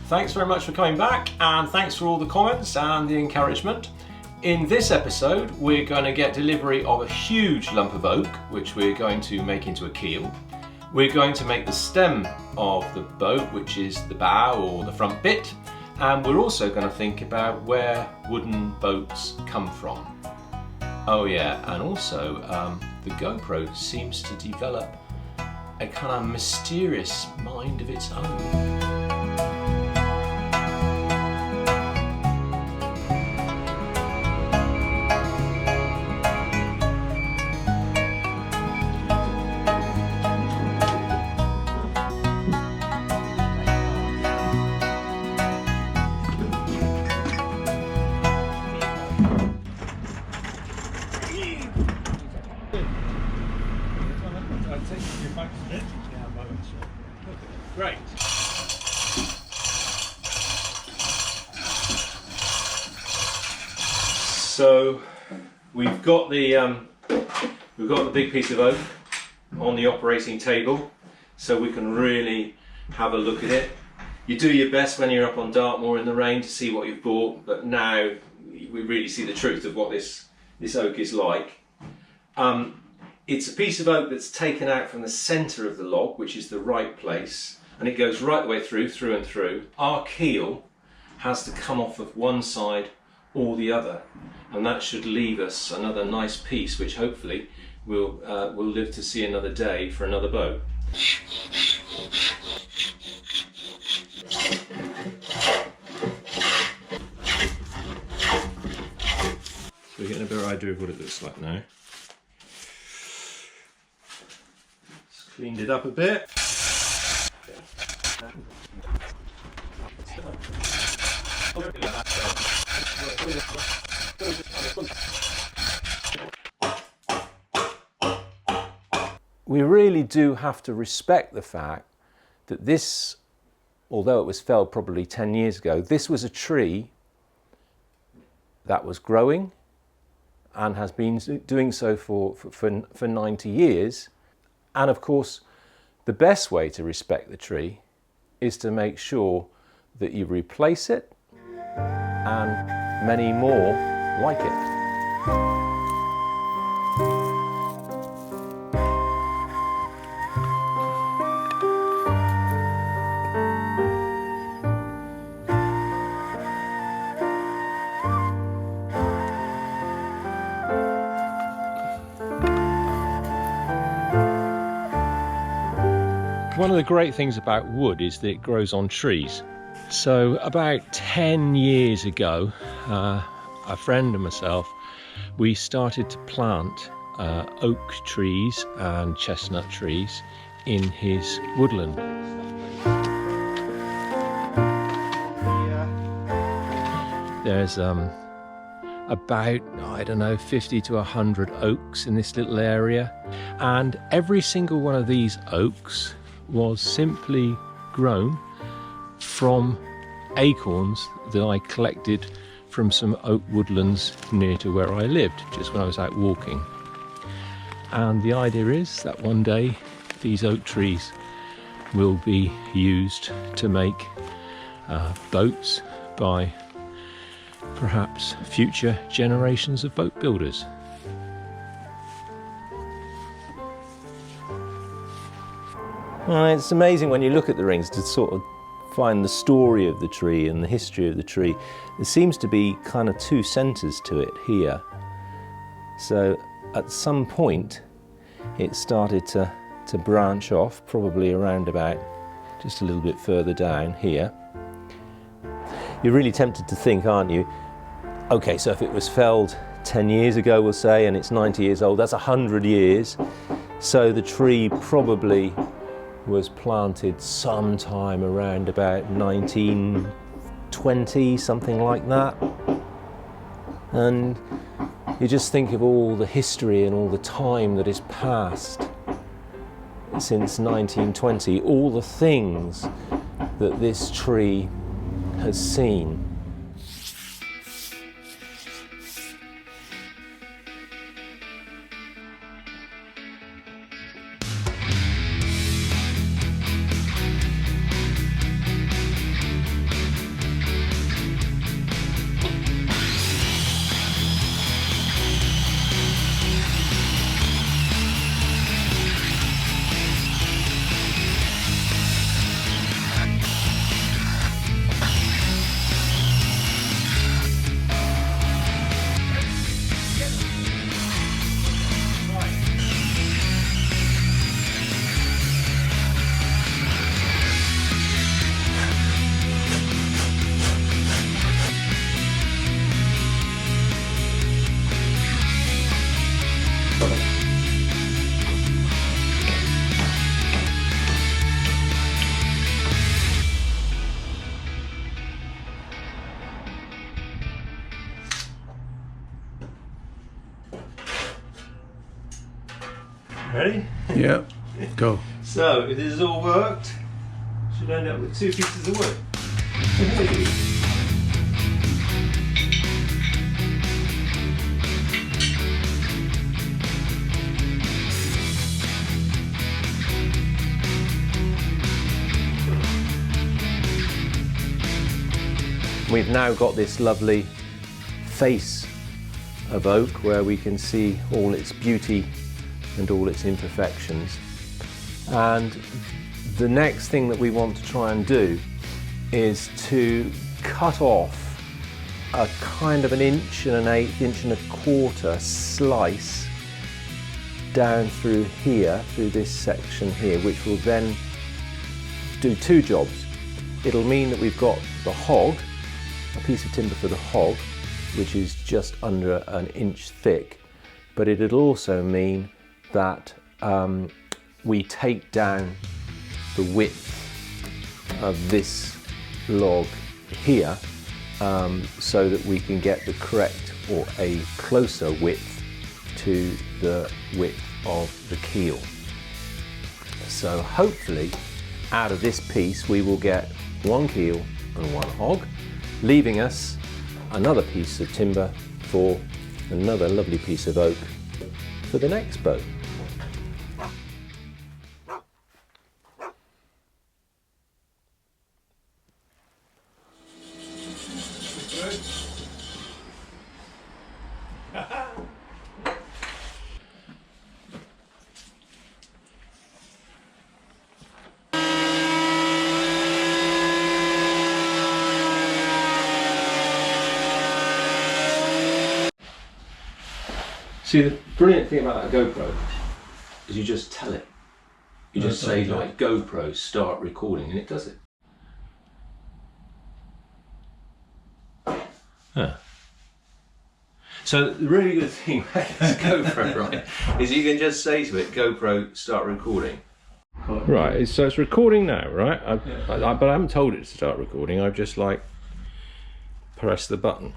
thanks very much for coming back, and thanks for all the comments and the encouragement. In this episode, we're going to get delivery of a huge lump of oak, which we're going to make into a keel. We're going to make the stem of the boat, which is the bow or the front bit, and we're also going to think about where wooden boats come from. Oh yeah, and also the GoPro seems to develop a kind of mysterious mind of its own. Great. So we've got the big piece of oak on the operating table, so we can really have a look at it. You do your best when you're up on Dartmoor in the rain to see what you've bought, but now we really see the truth of what this oak is like. It's a piece of oak that's taken out from the centre of the log, which is the right place, and it goes right the way through and through. Our keel has to come off of one side or the other, and that should leave us another nice piece, which hopefully we'll live to see another day for another boat. So we're getting a better idea of what it looks like now. Just cleaned it up a bit. We really do have to respect the fact that this, although it was felled probably 10 years ago, this was a tree that was growing and has been doing so for 90 years. And of course, the best way to respect the tree is to make sure that you replace it and many more like it. One of the great things about wood is that it grows on trees. So about 10 years ago, a friend and myself, we started to plant oak trees and chestnut trees in his woodland. There's about, I don't know, 50 to 100 oaks in this little area, and every single one of these oaks was simply grown from acorns that I collected from some oak woodlands near to where I lived, just when I was out walking. And the idea is that one day these oak trees will be used to make boats by perhaps future generations of boat builders. Well, it's amazing when you look at the rings to sort of find the story of the tree and the history of the tree. There seems to be kind of two centres to it here. So at some point it started to branch off, probably around about just a little bit further down here. You're really tempted to think, aren't you, okay, so if it was felled 10 years ago, we'll say, and it's 90 years old, that's 100 years. So the tree probably was planted sometime around about 1920, something like that. And you just think of all the history and all the time that has passed since 1920, all the things that this tree has seen. Ready? Yeah, go. So, if this has all worked, should end up with 2 pieces of wood. We've now got this lovely face of oak where we can see all its beauty and all its imperfections. And the next thing that we want to try and do is to cut off a kind of 1.1/8 1.25 slice down through here, through this section here, which will then do 2 jobs. It'll mean that we've got the hog, a piece of timber for the hog, which is just under 1 inch thick, but it'll also mean that we take down the width of this log here, so that we can get the correct or a closer width to the width of the keel. So hopefully out of this piece we will get 1 keel and 1 hog, leaving us another piece of timber for another lovely piece of oak for the next boat. See, the brilliant thing about that GoPro is you just tell it. You just say like, GoPro, start recording, and it does it. Huh. So the really good thing about this GoPro, right, is you can just say to it, GoPro, start recording. Right, so it's recording now, right? But I haven't told it to start recording. I've just like pressed the button.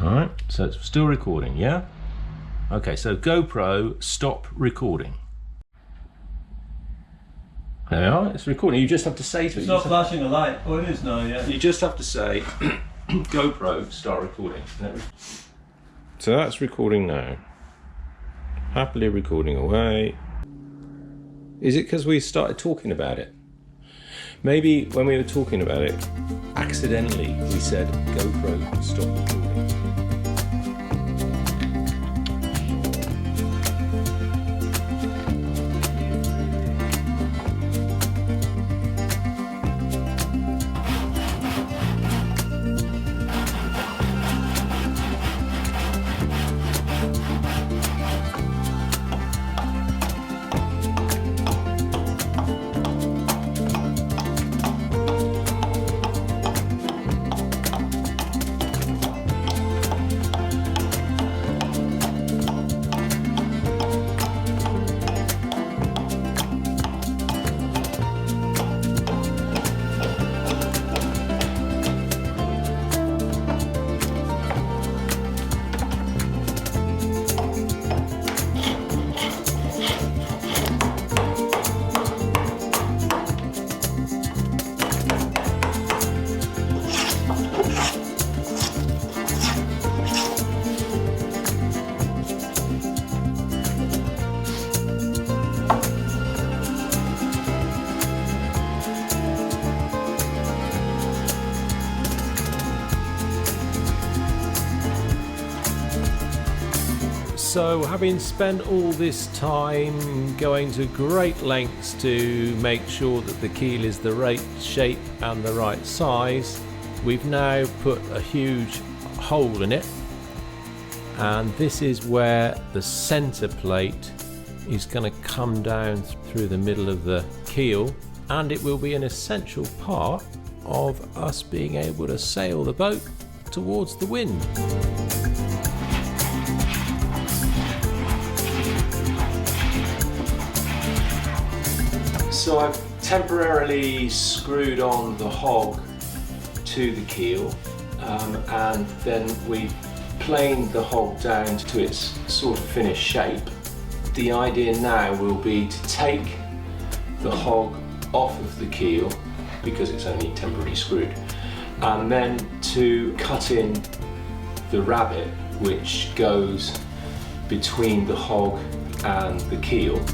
Alright, so it's still recording, yeah? Okay, so GoPro, stop recording. There we are, it's recording. You just have to say to it. It's not flashing a light. Oh, it is now, yeah. You just have to say, GoPro, start recording. So that's recording now. Happily recording away. Is it because we started talking about it? Maybe when we were talking about it, accidentally we said, GoPro, stop recording. So having spent all this time going to great lengths to make sure that the keel is the right shape and the right size, we've now put a huge hole in it, and this is where the center plate is going to come down through the middle of the keel, and it will be an essential part of us being able to sail the boat towards the wind. So I've temporarily screwed on the hog to the keel, and then we planed the hog down to its sort of finished shape, the idea now will be to take the hog off of the keel, because it's only temporarily screwed, and then to cut in the rabbet which goes between the hog and the keel.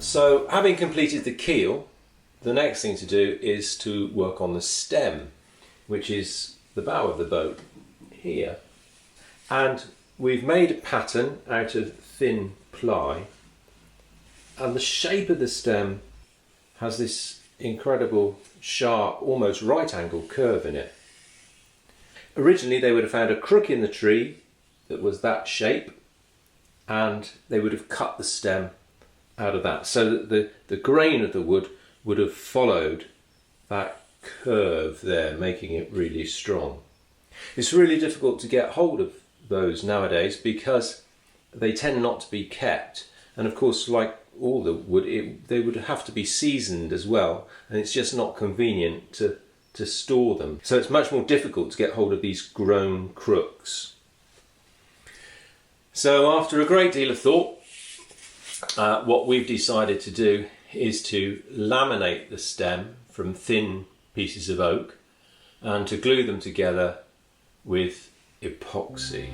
So, having completed the keel, the next thing to do is to work on the stem, which is the bow of the boat here. And we've made a pattern out of thin ply, and the shape of the stem has this incredible sharp, almost right angle curve in it. Originally they would have found a crook in the tree that was that shape, and they would have cut the stem out of that, so that the grain of the wood would have followed that curve there, making it really strong. It's really difficult to get hold of those nowadays because they tend not to be kept, and of course, like all the wood, they would have to be seasoned as well, and it's just not convenient to store them. So it's much more difficult to get hold of these grown crooks. So after a great deal of thought, what we've decided to do is to laminate the stem from thin pieces of oak and to glue them together with epoxy.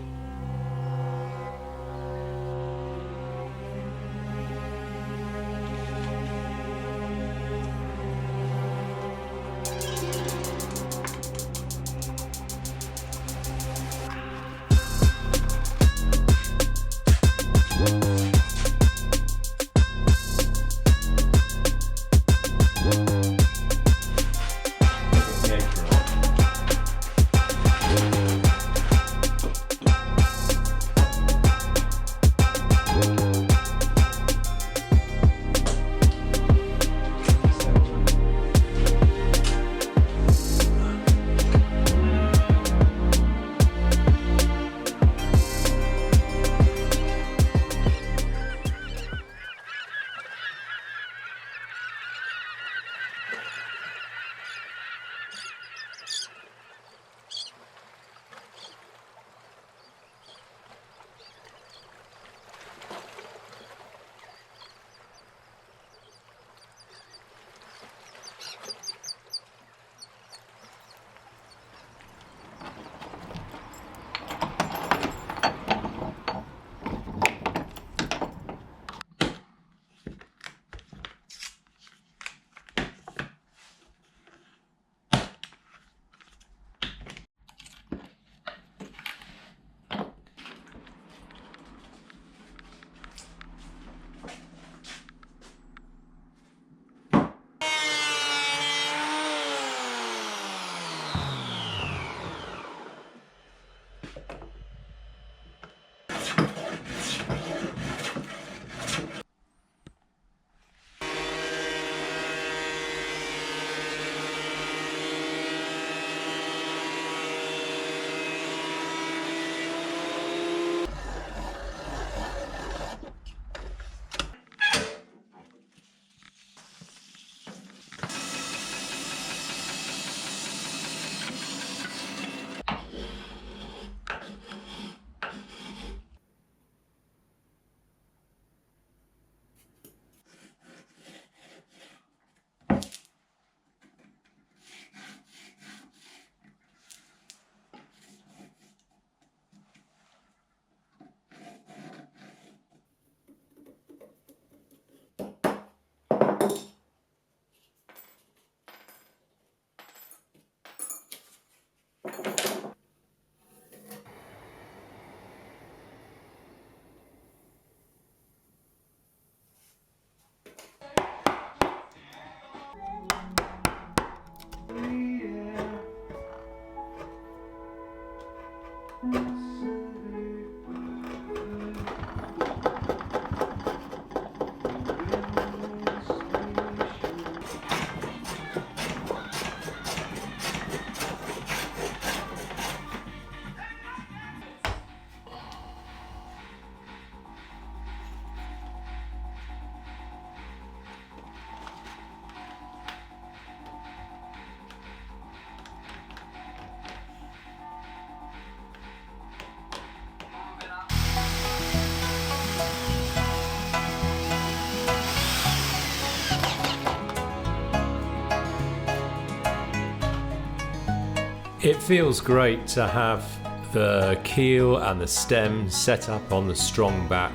It feels great to have the keel and the stem set up on the strongback,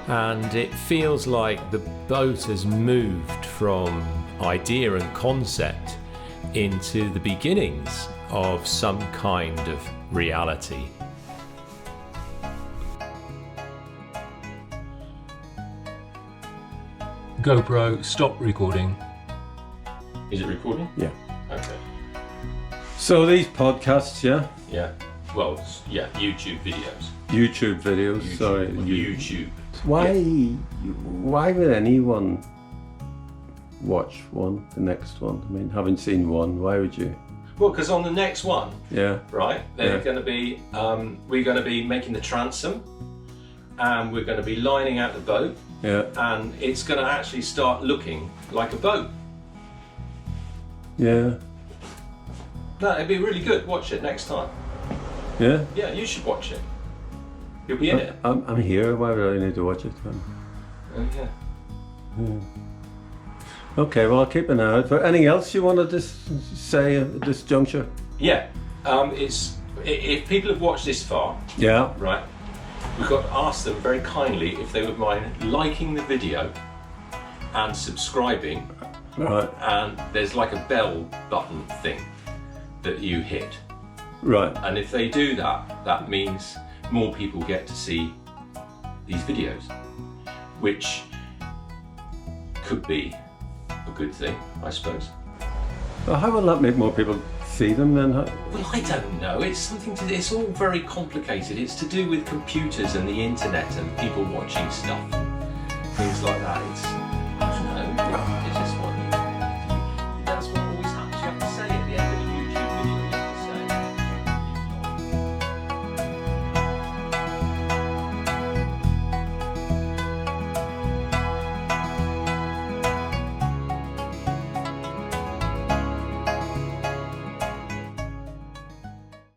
and it feels like the boat has moved from idea and concept into the beginnings of some kind of reality. GoPro, stop recording. Is it recording? Yeah. Okay. So these podcasts, yeah? Yeah. Well, yeah, YouTube videos. YouTube videos, sorry. YouTube. Why would anyone watch the next one? I mean, having seen one, why would you? Well, because on the next one, Yeah. right, they're Yeah. going to be, we're going to be making the transom, and we're going to be lining out the boat, Yeah. and it's going to actually start looking like a boat. Yeah. No, it'd be really good. Watch it next time. Yeah. Yeah, you should watch it. You'll be in it. I'm here, why would I need to watch it then? Yeah. Okay, well I'll keep an eye out. But anything else you want to say at this juncture? Yeah. If people have watched this far, Yeah. right, we've got to ask them very kindly if they would mind liking the video and subscribing, Right. and there's like a bell button thing that you hit, Right. and if they do that, that means more people get to see these videos, which could be a good thing, I suppose. Well, how will that make more people see them then? Well, I don't know. It's something to. It's all very complicated. It's to do with computers and the internet and people watching stuff, things like that.